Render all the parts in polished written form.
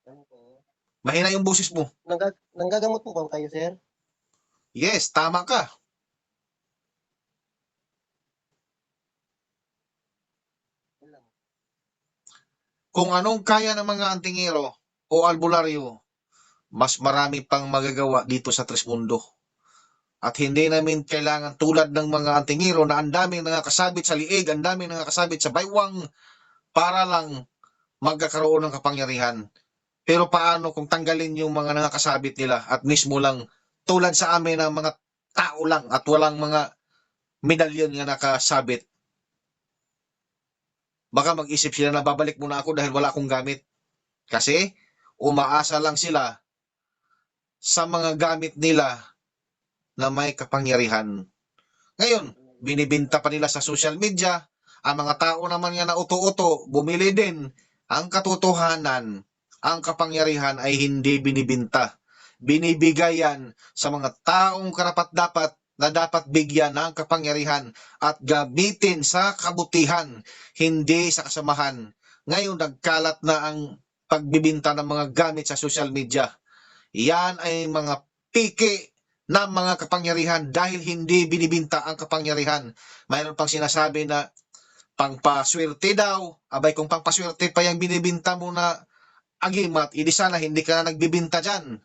Ano po? Mahina yung boses mo. Nanggagamot po ba kayo, sir? Yes, tama ka. Kung anong kaya ng mga antingero o albularyo, mas marami pang magagawa dito sa Trismundo. At hindi namin kailangan tulad ng mga antingero na ang daming nakakasabit sa liig, ang daming nakakasabit sa baywang para lang magkakaroon ng kapangyarihan. Pero paano kung tanggalin yung mga nakakasabit nila at mismo lang tulad sa amin ng mga tao lang at walang mga medalyon na nakasabit? Baka mag-isip sila na babalik muna ako dahil wala akong gamit. Kasi umaasa lang sila sa mga gamit nila na may kapangyarihan. Ngayon, binibinta pa nila sa social media, ang mga tao naman nga na uto-uto, bumili din. Ang katotohanan, ang kapangyarihan ay hindi binibinta. Binibigay yan sa mga taong karapat-dapat na dapat bigyan ng kapangyarihan at gamitin sa kabutihan, hindi sa kasamahan. Ngayon, nagkalat na ang pagbibinta ng mga gamit sa social media. Yan ay mga piki ng mga kapangyarihan dahil hindi binibinta ang kapangyarihan. Mayroon pang sinasabi na pangpaswerte daw. Abay, kung pangpaswerte pa yung binibinta mo na agimat, hindi sana hindi ka na nagbibinta dyan.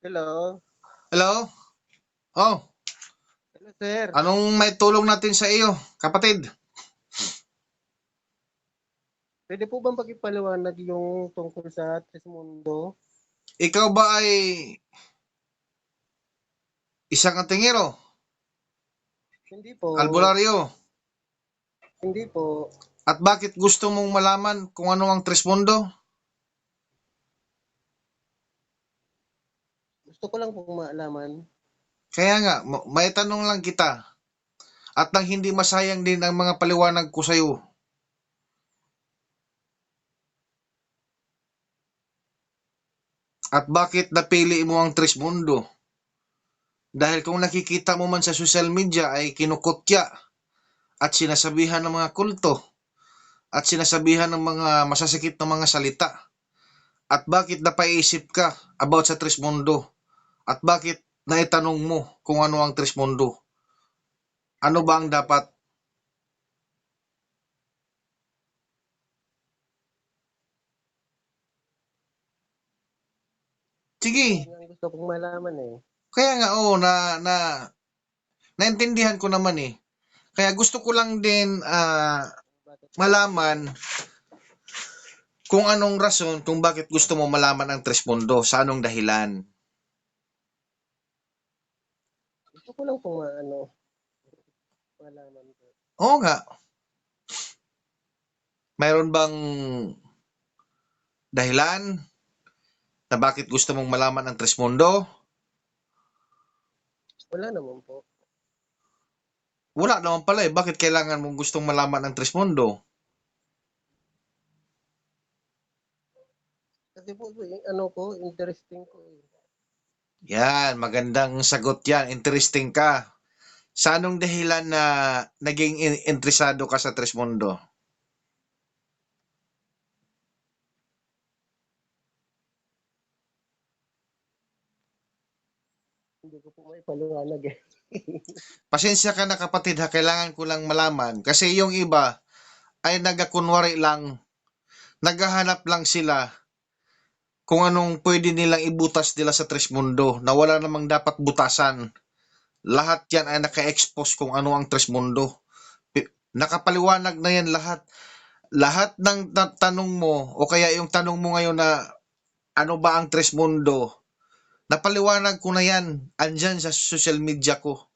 Hello? Hello? Oh, Hello, sir. anong may tulong natin sa iyo, kapatid? Pwede po bang pakipaliwanag yung tungkol sa Trismundo? Ikaw ba ay isang antingero, Hindi po. albularyo? Hindi po. At bakit gusto mong malaman kung ano ang Trismundo? Gusto ko lang po malaman. Kaya nga, may tanong lang kita. At nang hindi masayang din ang mga paliwanag ko sa iyo. At bakit napili mo ang Trismundo? Dahil kung nakikita mo man sa social media ay kinukutya at sinasabihan ng mga kulto at sinasabihan ng mga masasakit na mga salita. At bakit napaisip ka about sa Trismundo? At bakit naitanong mo kung ano ang Trismundo? Ano ba ang dapat? Sige, Yun ang gusto kong malaman eh. kaya nga naintindihan ko naman eh. Kaya gusto ko lang din malaman kung anong rason kung bakit gusto mo malaman ang Trismundo, sa anong dahilan. Gusto ko lang po malaman po. Oo nga. Mayroon bang dahilan na bakit gusto mong malaman ang Trismundo? Wala naman po. Wala naman pala eh. Bakit kailangan mong gustong malaman ang Trismundo? Kasi po, interesting ko eh. Yan, magandang sagot yan. Interesting ka. Sa anong dahilan na naging interesado ka sa Trismundo? Hindi ko po may paliwanag eh. Pasensya ka na kapatid ha, kailangan ko lang malaman. Kasi yung iba ay nagakunwari lang, naghahanap lang sila kung anong pwede nilang ibutas nila sa Trismundo na wala namang dapat butasan. Lahat yan ay naka-expose kung ano ang Trismundo. Nakapaliwanag na yan lahat. Lahat ng tanong mo o kaya yung tanong mo ngayon na ano ba ang Trismundo, napaliwanag ko na yan. Andyan sa social media ko.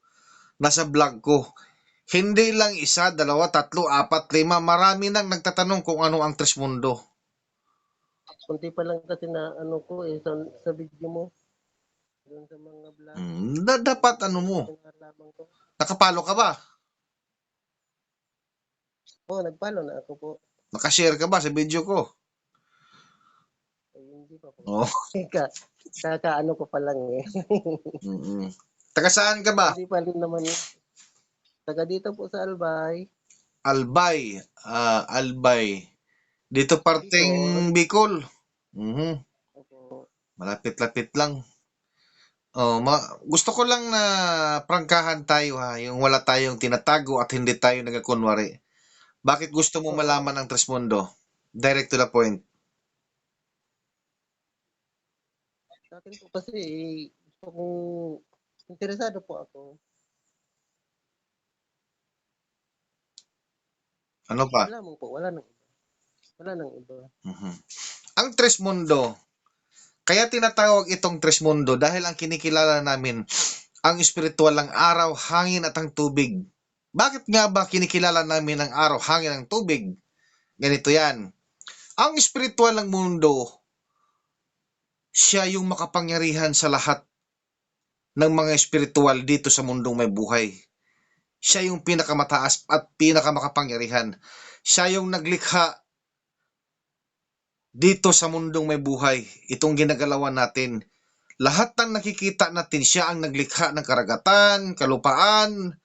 nasa vlog ko. Hindi lang isa, dalawa, tatlo, apat, lima, marami nang nagtatanong kung ano ang Trismundo. Kunti pa lang kasi na ano ko eh, sa video mo. Doon sa mga vlog. Dapat ano mo, Nalaman ko. nakapalo ka ba? Oo, nagpalo na ako po. Nakashare ka ba sa video ko? Ay, hindi pa po. Oh. Kakaano ko pa lang eh. Taga saan ka ba? Hindi pa rin naman. Taga dito po sa Albay. Albay. Albay. Dito parteng Bicol. Opo. Malapit-lapit lang. Gusto ko lang na prangkahan tayo ha, yung wala tayong tinatago at hindi tayo nagkakunwari. Bakit gusto mo malaman ang Trismundo? Direct to the point. Sa akin po kasi gusto kong interesado po ako. Ano pa? Wala mo po, wala nang iba. Wala nang iba. Ang Trismundo, kaya tinatawag itong Trismundo dahil ang kinikilala namin ang espiritual ng araw, hangin at ang tubig. Bakit nga ba kinikilala namin ang araw, hangin at ang tubig? Ganito yan. Ang espiritual ng mundo, siya yung makapangyarihan sa lahat ng mga espiritual dito sa mundong may buhay. Siya yung pinakamataas at pinakamakapangyarihan. Siya yung naglikha dito sa mundong may buhay. Itong ginagalawan natin. Lahat ng nakikita natin, siya ang naglikha ng karagatan, kalupaan,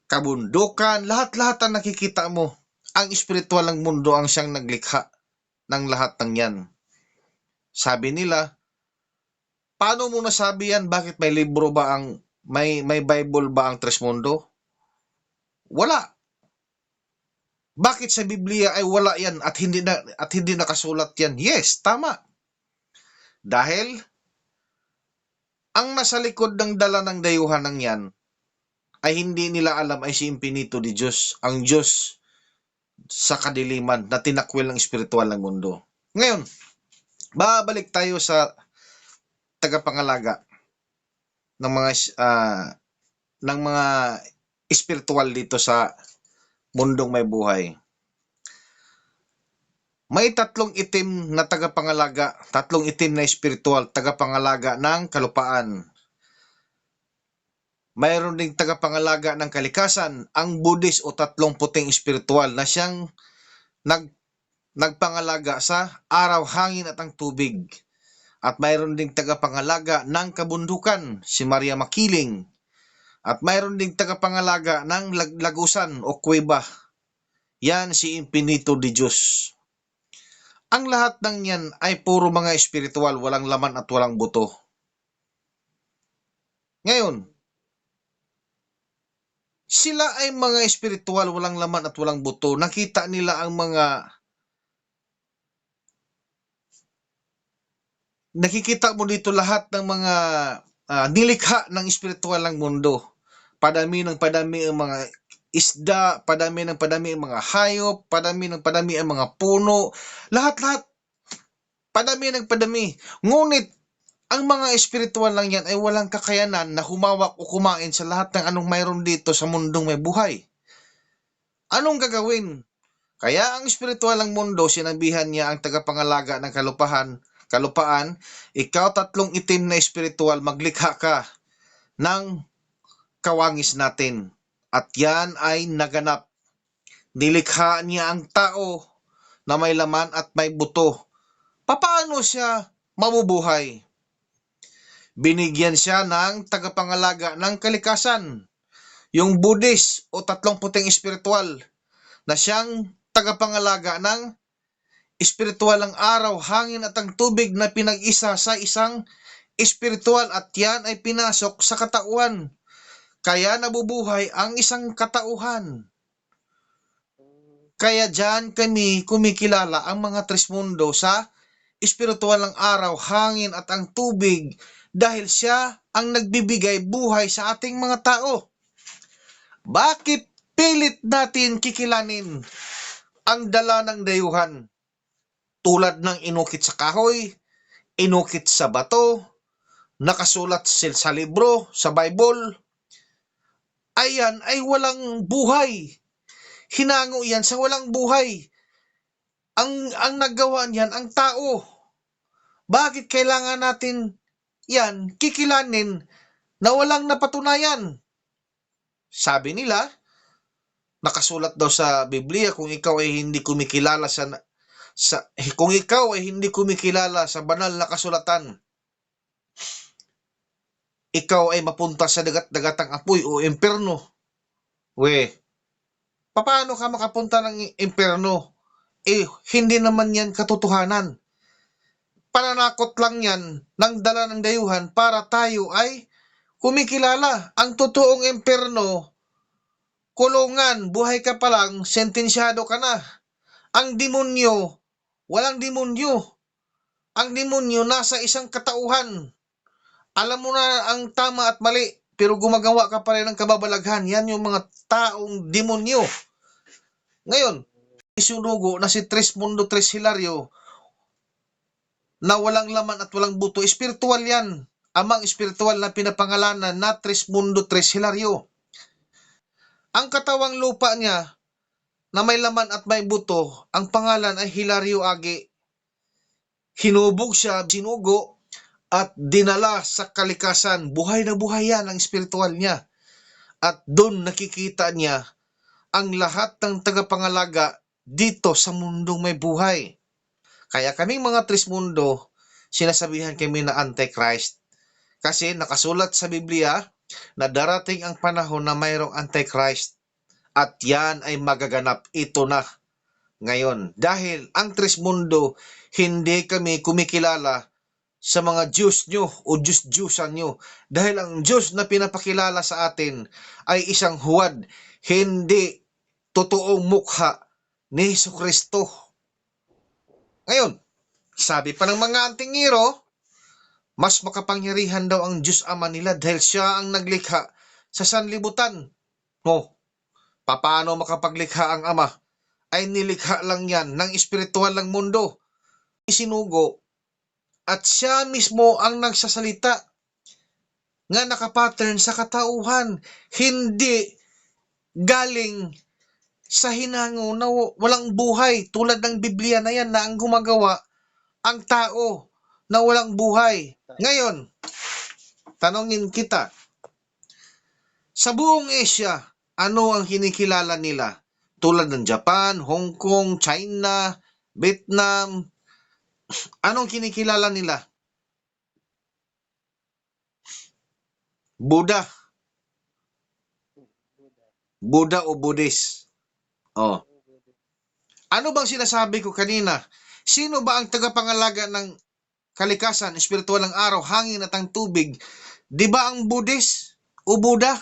kabundukan, lahat-lahat ang nakikita mo. Ang espiritual ng mundo ang siyang naglikha ng lahat ng yan. Sabi nila, paano mo nasabi yan? Bakit may libro ba ang may Bible ba ang Trismundo? Wala. Bakit sa Biblia ay wala yan at hindi nakasulat yan? Yes, tama. Dahil ang nasa likod ng dala ng dayuhan ng yan ay hindi nila alam ay si Infinito di Diyos, ang Diyos sa kadiliman na tinakwil ng espiritual ng mundo. Ngayon, babalik tayo sa tagapangalaga ng mga espiritual dito sa mundong may buhay. May tatlong itim na tagapangalaga, tatlong itim na espiritual tagapangalaga ng kalupaan. Mayroon ding tagapangalaga ng kalikasan, ang Buddhist o tatlong puting espiritual na siyang nagpangalaga sa araw, hangin at ang tubig. At mayroon ding tagapangalaga ng kabundukan, si Maria Makiling. At mayroon ding tagapangalaga ng lagusan o kuweba. Yan si Infinito di Diyos. Ang lahat ng yan ay puro mga espiritual, walang laman at walang buto. Ngayon, sila ay mga espiritual, walang laman at walang buto. Nakita nila ang nakikita mo dito lahat ng mga nilikha ng espiritual ng mundo. Padami ng padami ang mga isda, padami ng padami ang mga hayop, padami ng padami ang mga puno, lahat-lahat, padami ng padami. Ngunit, ang mga espiritual lang yan ay walang kakayanan na humawak o kumain sa lahat ng anong mayroon dito sa mundong may buhay. Anong gagawin? Kaya ang espiritual ng mundo, sinabihan niya ang tagapangalaga ng kalupaan, ikaw tatlong itim na espiritual, maglikha ka ng kawangis natin. At yan ay naganap. Nilikha niya ang tao na may laman at may buto. Paano siya mabubuhay? Binigyan siya ng tagapangalaga ng kalikasan, yung Buddhist o tatlong puting espiritual na siyang tagapangalaga ng espiritual ng araw, hangin at ang tubig na pinag-isa sa isang espiritual at yan ay pinasok sa katauhan. Kaya nabubuhay ang isang katauhan. Kaya dyan kami kumikilala ang mga Trismundo sa espiritual ng araw, hangin at ang tubig dahil siya ang nagbibigay buhay sa ating mga tao. Bakit pilit natin kikilanin ang dala ng dayuhan? Tulad ng inukit sa kahoy, inukit sa bato, nakasulat sa libro, sa Bible. ayan ay walang buhay. Hinango yan sa walang buhay. Ang naggawa niyan, ang tao. Bakit kailangan natin yan kikilanin na walang napatunayan? Sabi nila, nakasulat daw sa Biblia, kung ikaw ay hindi kumikilala kung ikaw ay hindi kumikilala sa banal na kasulatan, ikaw ay mapunta sa dagat-dagatang apoy o impyerno. Paano ka makapunta ng impyerno? Hindi naman yan katotohanan. Pananakot lang yan ng dala ng dayuhan para tayo ay kumikilala. Ang totoong impyerno, kulungan, buhay ka pa lang, sentensyado ka na. Ang demonyo, walang demonyo. Ang demonyo nasa isang katauhan. Alam mo na ang tama at mali, pero gumagawa ka pa rin ng kababalaghan. Yan yung mga taong demonyo. Ngayon, isunugo na si Trismundo Tres Hilario na walang laman at walang buto. Espiritual yan. Amang espiritual na pinapangalanan na Trismundo Tres Hilario. Ang katawang lupa niya na may laman at may buto, ang pangalan ay Hilario Agi. Hinubog siya, sinugo, at dinala sa kalikasan. Buhay na buhay yan ang espiritual niya. At doon nakikita niya ang lahat ng tagapangalaga dito sa mundong may buhay. Kaya kaming mga Trismundo, sinasabihan kami na Antichrist. Kasi nakasulat sa Biblia na darating ang panahon na mayroong Antichrist. At yan ay magaganap. Ito na ngayon. Dahil ang Trismundo, hindi kami kumikilala sa mga Diyos nyo o Diyos-Diyusan nyo. Dahil ang Diyos na pinapakilala sa atin ay isang huwad, hindi totoong mukha ni Jesucristo. Ngayon, sabi pa ng mga antingero, mas makapangyarihan daw ang Diyos Ama nila dahil siya ang naglikha sa sanlibutan. Paano makapaglikha ang Ama? Ay nilikha lang yan ng espiritual lang mundo. Isinugo at siya mismo ang nagsasalita nga nakapattern sa katauhan, hindi galing sa hinango na walang buhay tulad ng Biblia na yan na ang gumagawa ang tao na walang buhay. Ngayon, tanongin kita, sa buong Asia, ano ang kinikilala nila? Tulad ng Japan, Hong Kong, China, Vietnam, anong kinikilala nila? Buddha. Buddha o Buddhist. Ano bang sinasabi ko kanina? Sino ba ang tagapangalaga ng kalikasan, espiritual ng araw, hangin at ang tubig? Di ba ang Buddhist o Buddha?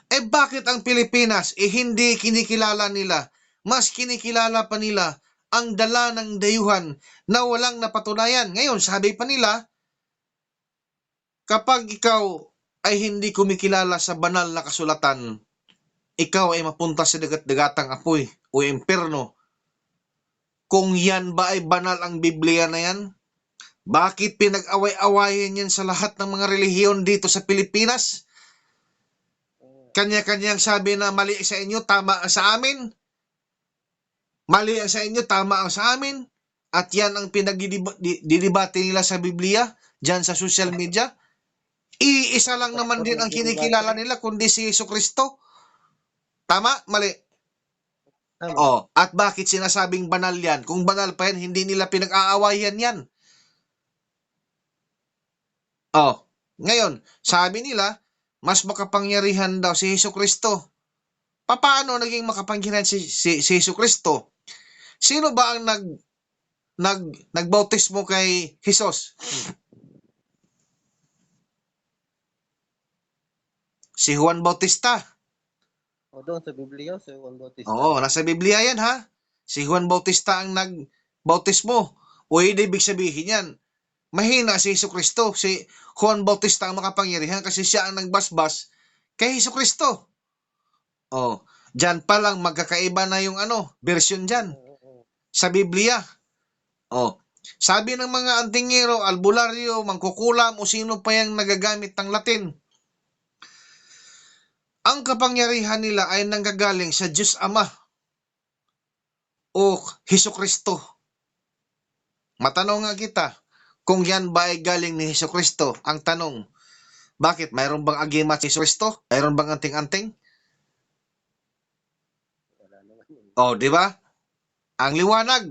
Bakit ang Pilipinas hindi kinikilala nila? Mas kinikilala pa nila ang dala ng dayuhan na walang napatunayan. Ngayon, sabi pa nila, kapag ikaw ay hindi kumikilala sa banal na kasulatan, ikaw ay mapunta sa dagat-dagatang apoy o impyerno. Kung yan ba ay banal ang Biblia na yan? Bakit pinag-away-awayan yan sa lahat ng mga relihiyon dito sa Pilipinas? Kanya-kanyang sabi na mali sa inyo, tama ang sa amin. Mali ang sa inyo, tama ang sa amin. At yan ang pinagdidibate nila sa Biblia, dyan sa social media. Iisa lang naman din ang kinikilala nila, kundi si Jesucristo. Tama? Mali? At bakit sinasabing banal yan? Kung banal pa yan, hindi nila pinag-aawayan yan. Ngayon, sabi nila, mas makapangyarihan daw si Jesucristo. Paano naging makapangyarihan si Jesucristo? Sino ba ang nagbautismo kay Jesus? Si Juan Bautista. Doon sa Biblia, si Juan Bautista. Nasa Biblia yan ha. Si Juan Bautista ang nagbautismo. O ibig sabihin yan, mahina si Jesucristo. Si Juan Bautista ang makapangyarihan kasi siya ang nagbasbas kay Jesucristo. Diyan pa lang magkakaiba na yung version dyan sa Biblia. Sabi ng mga antingero, albularyo, mangkukulam o sino pa yung nagagamit ng Latin. Ang ang kapangyarihan nila ay nanggagaling sa Diyos Ama o Hesukristo. Matanong nga kita, kung yan ba ay galing ni Hesukristo? Ang tanong, bakit? Mayroon bang agimat si Hesukristo? Mayroon bang anting-anting? Wala naman yun. O, di ba? Ang liwanag.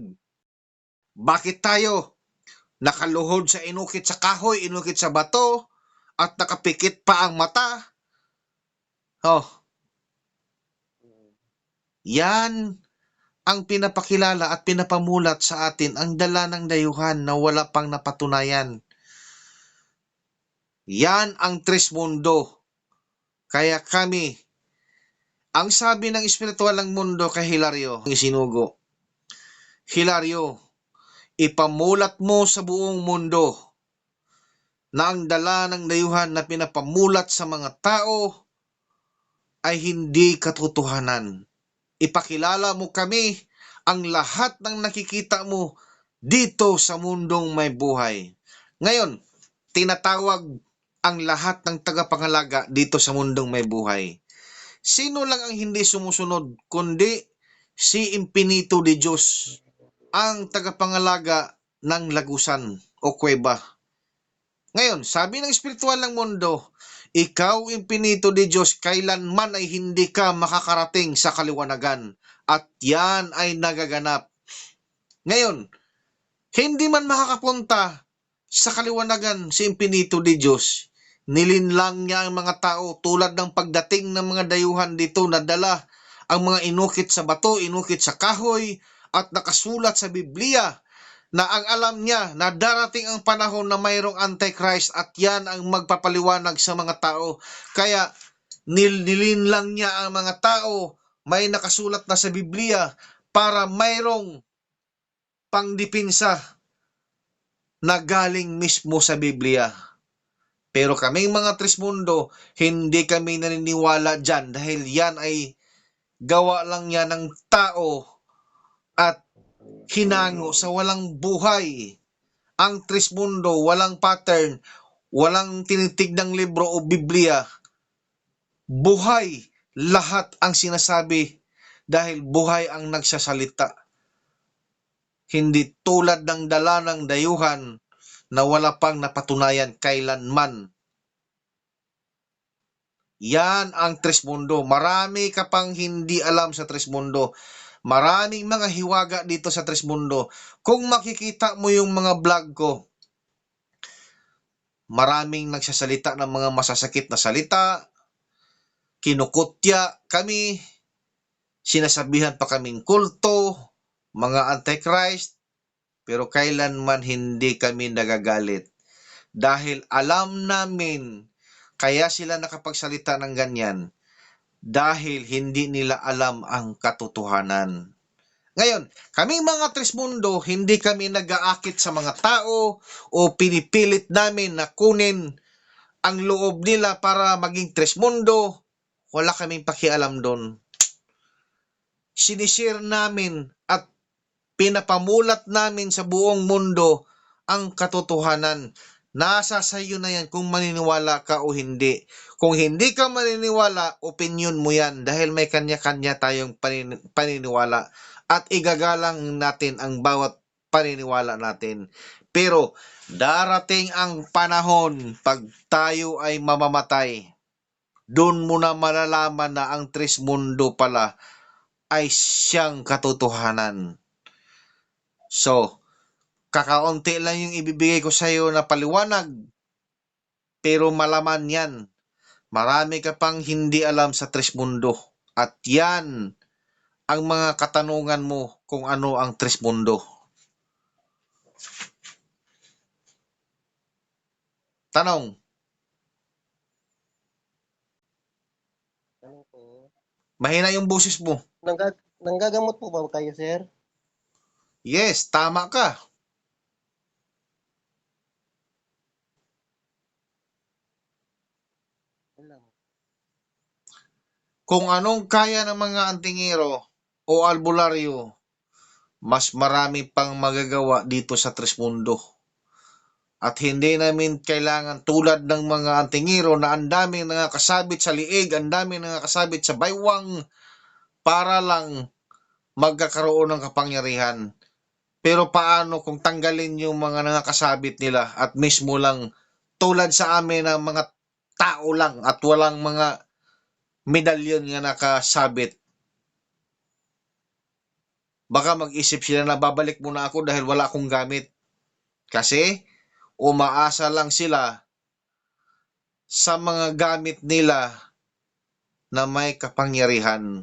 Bakit tayo nakaluhod sa inukit sa kahoy, inukit sa bato, at nakapikit pa ang mata? Oh, yan ang pinapakilala at pinapamulat sa atin ang dala ng dayuhan na wala pang napatunayan. Yan ang Trismundo. Kaya kami, ang sabi ng espiritual ng mundo kay Hilario, isinugo, Hilario, ipamulat mo sa buong mundo na ang dala ng dayuhan na pinapamulat sa mga tao ay hindi katotohanan. Ipakilala mo kami ang lahat ng nakikita mo dito sa mundong may buhay. Ngayon, tinatawag ang lahat ng tagapangalaga dito sa mundong may buhay. Sino lang ang hindi sumusunod kundi si Impinito de Diyos, ang tagapangalaga ng lagusan o kuweba. Ngayon, sabi ng espiritual ng mundo, ikaw, Impinito de Diyos, kailanman ay hindi ka makakarating sa kaliwanagan. At yan ay nagaganap. Ngayon, hindi man makakapunta sa kaliwanagan si Impinito de Diyos. Nilinlang niya ang mga tao tulad ng pagdating ng mga dayuhan dito na dala ang mga inukit sa bato, inukit sa kahoy, at nakasulat sa Biblia na ang alam niya na darating ang panahon na mayroong Antichrist at yan ang magpapaliwanag sa mga tao. Kaya nilinlang niya ang mga tao, may nakasulat na sa Biblia para mayroong pangdipinsa na galing mismo sa Biblia. Pero kaming mga Trismundo, hindi kami naniniwala dyan dahil yan ay gawa lang yan ng tao at hinango sa walang buhay. Ang Trismundo, walang pattern, walang tinitignan libro o Biblia. Buhay lahat ang sinasabi dahil buhay ang nagsasalita. Hindi tulad ng dala ng dayuhan na wala pang napatunayan kailanman. Yan ang Trismundo. Marami ka pang hindi alam sa Trismundo. Maraming mga hiwaga dito sa Trismundo. Kung makikita mo yung mga vlog ko, maraming nagsasalita ng mga masasakit na salita, kinukutya kami, sinasabihan pa kaming kulto, mga antichrist, pero kailanman hindi kami nagagalit. Dahil alam namin, kaya sila nakapagsalita ng ganyan, dahil hindi nila alam ang katotohanan. Ngayon, kaming mga Trismundo, hindi kami nag-aakit sa mga tao o pinipilit namin na kunin ang loob nila para maging Trismundo. Wala kaming pakialam doon. Sinishare namin at pinapamulat namin sa buong mundo ang katotohanan. Nasa sa iyo na yan kung maniniwala ka o hindi. Kung hindi ka maniniwala, opinion mo yan dahil may kanya-kanya tayong paniniwala at igagalang natin ang bawat paniniwala natin. Pero darating ang panahon pag tayo ay mamamatay, doon mo na malalaman na ang Trismundo pala ay siyang katotohanan. So, kakaunti lang yung ibibigay ko sa iyo na paliwanag, pero malaman yan. Marami ka pang hindi alam sa Trismundo. At yan ang mga katanungan mo kung ano ang Trismundo. Tanong. Ano po? Mahina yung boses mo. Nanggagamot po ba kayo, sir? Yes, tama ka. Wala. Kung anong kaya ng mga antingero o albularyo, mas marami pang magagawa dito sa Trismundo. At hindi namin kailangan tulad ng mga antingero na ang daming nakakasabit sa liig, ang daming nakakasabit sa baywang para lang magkakaroon ng kapangyarihan. Pero paano kung tanggalin yung mga nakakasabit nila at mismo lang tulad sa amin ng mga tao lang at walang mga medalyon nga nakasabit? Baka mag-isip sila na babalik muna ako dahil wala akong gamit. Kasi umaasa lang sila sa mga gamit nila na may kapangyarihan.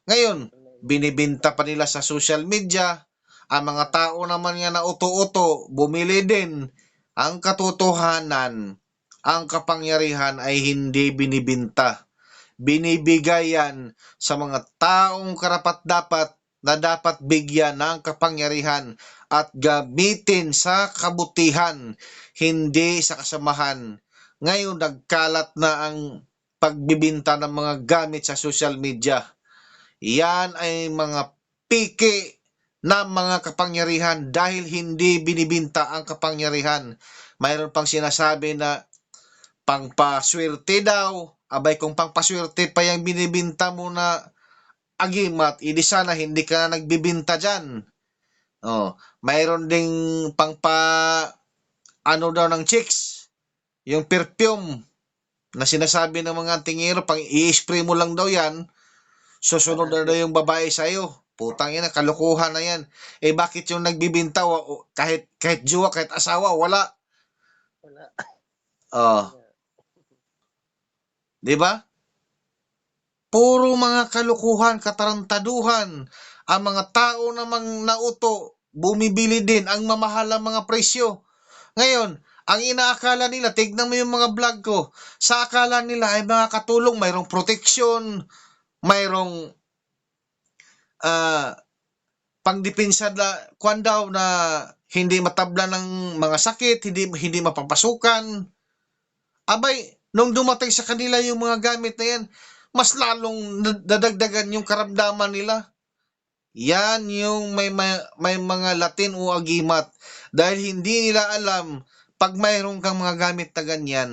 Ngayon, binibinta pa nila sa social media. Ang mga tao naman nga na uto-uto, bumili din. Ang katotohanan, ang kapangyarihan ay hindi binibinta. Binibigay yan sa mga taong karapat-dapat na dapat bigyan ng kapangyarihan at gamitin sa kabutihan, hindi sa kasamahan. Ngayon, nagkalat na ang pagbibinta ng mga gamit sa social media. Yan ay mga piki na mga kapangyarihan dahil hindi binibinta ang kapangyarihan. Mayroon pang sinasabi na pangpaswerte daw. Abay, kung pangpaswerte pa yung binibinta mo na agimat, idi sana hindi ka na nagbibinta dyan. Oh, mayroon ding ano daw ng chicks, yung perfume na sinasabi ng mga tingiro, pang i-spray mo lang daw yan, susunod na daw yung babae sa'yo. Putang ina, kalukuhan na yan. Eh bakit yung nagbibinta, kahit jowa, kahit asawa, wala. Wala. Oh, 'di ba? Puro mga kalukuhan, katarantaduhan. Ang mga tao namang nauto, bumibili din ang mamahal ang mga presyo. Ngayon, ang inaakala nila, tignan mo yung mga vlog ko, sa akala nila ay mga katulong, mayroong proteksyon, mayroong pangdepensa na kwan daw na hindi matabla ng mga sakit, hindi mapapasukan. Abay, nung dumating sa kanila yung mga gamit na yan, mas lalong dadagdagan yung karamdaman nila. Yan yung may mga Latin o agimat. Dahil hindi nila alam, pag mayroon kang mga gamit na ganyan,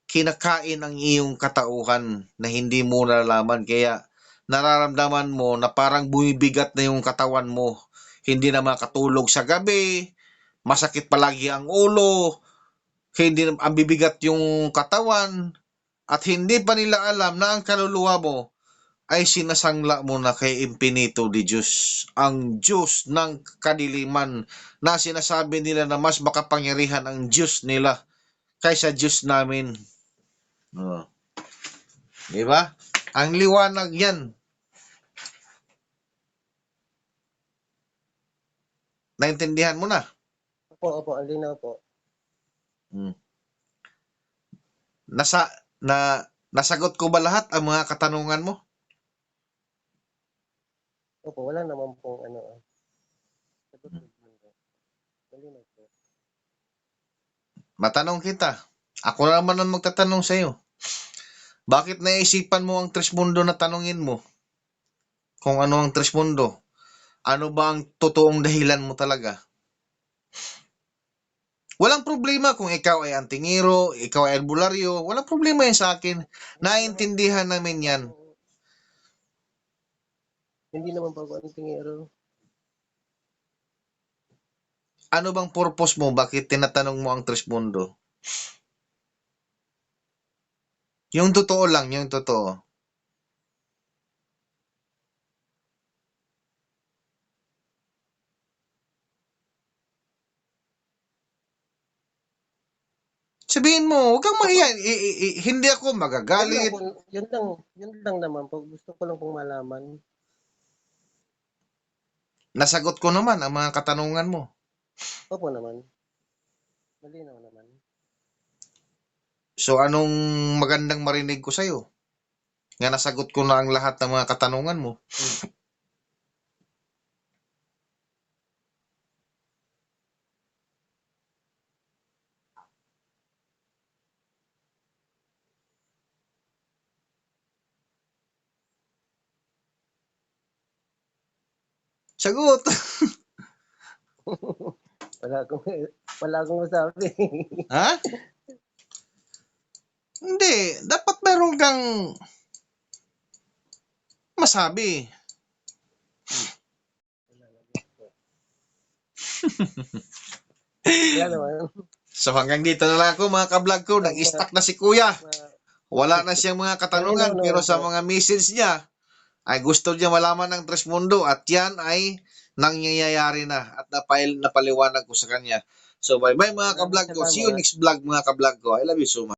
kinakain ang iyong katauhan na hindi mo nalalaman. Kaya nararamdaman mo na parang bumibigat na yung katawan mo. Hindi na makatulog sa gabi, masakit palagi ang ulo, hindi ang bibigat yung katawan, at hindi pa nila alam na ang kaluluwa mo ay sinasangla mo na kay Impinito di Diyos, ang Diyos ng kadiliman na sinasabi nila na mas makapangyarihan ang Diyos nila kaysa Diyos namin. Oh. Di ba? Ang liwanag yan. Naintindihan mo na? Opo, ang linaw po. Hmm. Nasagot ko ba lahat ang mga katanungan mo? Opo, wala naman pong sagot po. Malinaw po. Matanong kita. Ako naman ang magtatanong sa'yo. Bakit naisipan mo ang Trismundo na tanungin mo? Kung ano ang Trismundo? Ano ba ang totoong dahilan mo talaga? Walang problema kung ikaw ay antingero, ikaw ay albularyo. Walang problema yan sa akin. Naintindihan namin yan. Hindi naman po ako ang tingero. Ano bang purpose mo? Bakit tinatanong mo ang Trismundo? Yung totoo lang, yung totoo. Sabihin mo, huwag kang mahiya. Hindi ako magagalit. Yun lang naman po. Gusto ko lang pong malaman. Nasagot ko naman ang mga katanungan mo. Opo naman. Malinaw naman. So anong magandang marinig ko sa'yo? Nga nasagot ko na ang lahat ng mga katanungan mo. Sagot! Wala akong Wala akong masabi. Ha? Hindi. Dapat meron kang masabi. Wala naman. So hanggang dito na lang ako mga ka-vlog ko. Nag-stuck na si Kuya. Wala na siyang mga katanungan pero sa mga message niya ay gusto niya malaman ng Tres Mundo at yan ay nangyayari na at napaliwanag ko sa kanya. So bye-bye mga ka-vlog ko. See you next vlog mga ka-vlog ko. I love you so much.